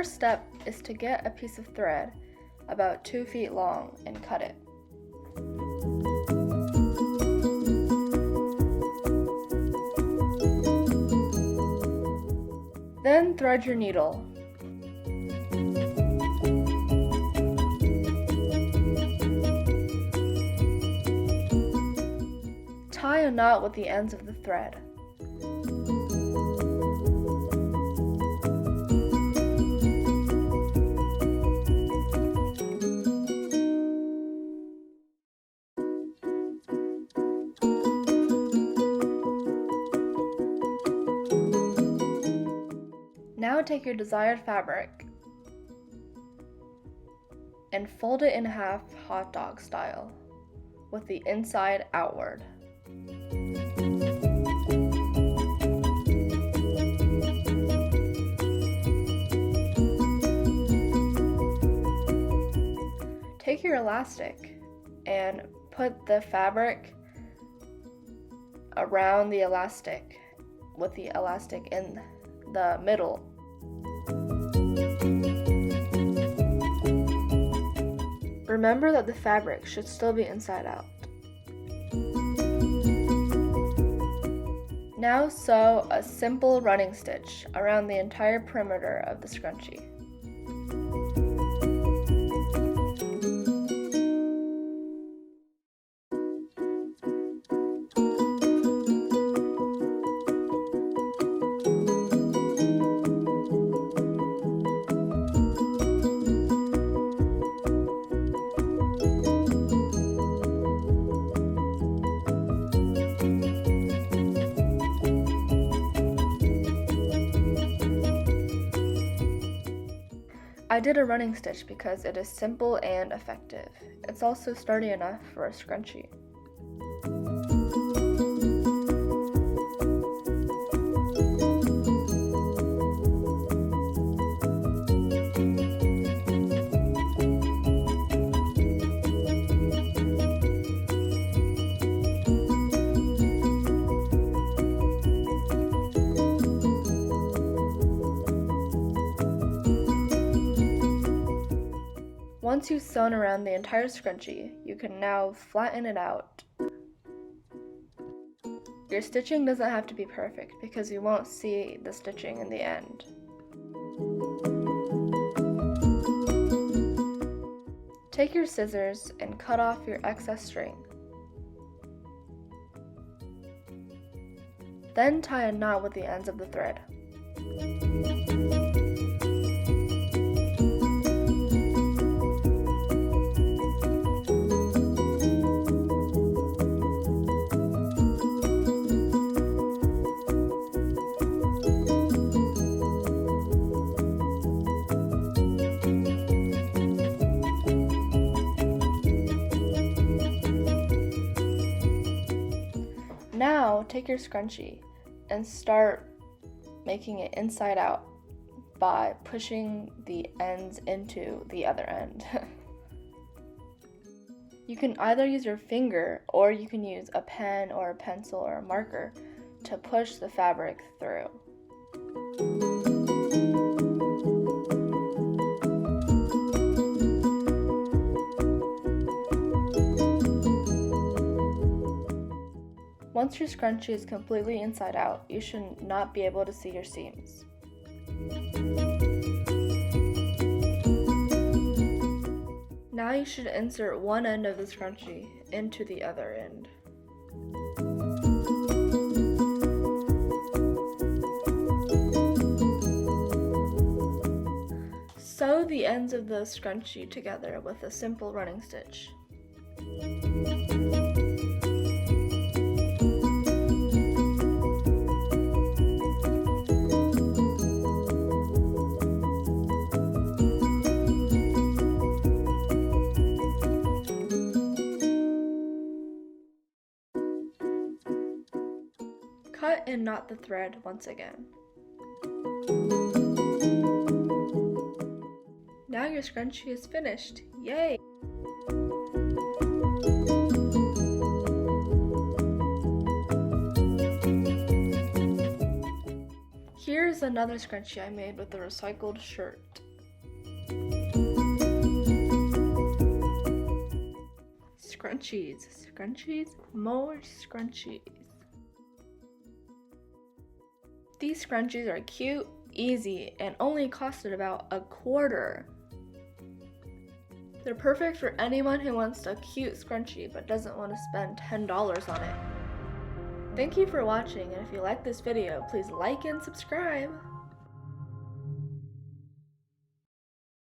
Step is to get a piece of thread about 2 feet long and cut it. Then thread your needle. Tie a knot with the ends of the thread. Now take your desired fabric and fold it in half hot dog style, with the inside outward. Take your elastic and put the fabric around the elastic with the elastic in the middle. Remember that the fabric should still be inside out. Now sew a simple running stitch around the entire perimeter of the scrunchie. I did a running stitch because it is simple and effective. It's also sturdy enough for a scrunchie. Once you've sewn around the entire scrunchie, you can now flatten it out. Your stitching doesn't have to be perfect because you won't see the stitching in the end. Take your scissors and cut off your excess string. Then tie a knot with the ends of the thread. Now take your scrunchie and start making it inside out by pushing the ends into the other end. You can either use your finger or you can use a pen or a pencil or a marker to push the fabric through. Once your scrunchie is completely inside out, you should not be able to see your seams. Now you should insert one end of the scrunchie into the other end. Sew the ends of the scrunchie together with a simple running stitch. Cut and knot the thread once again. Now your scrunchie is finished. Yay! Here's another scrunchie I made with a recycled shirt. Scrunchies, scrunchies, more scrunchies. These scrunchies are cute, easy, and only costed about $1.25. They're perfect for anyone who wants a cute scrunchie but doesn't want to spend $10 on it. Thank you for watching, and if you like this video, please like and subscribe.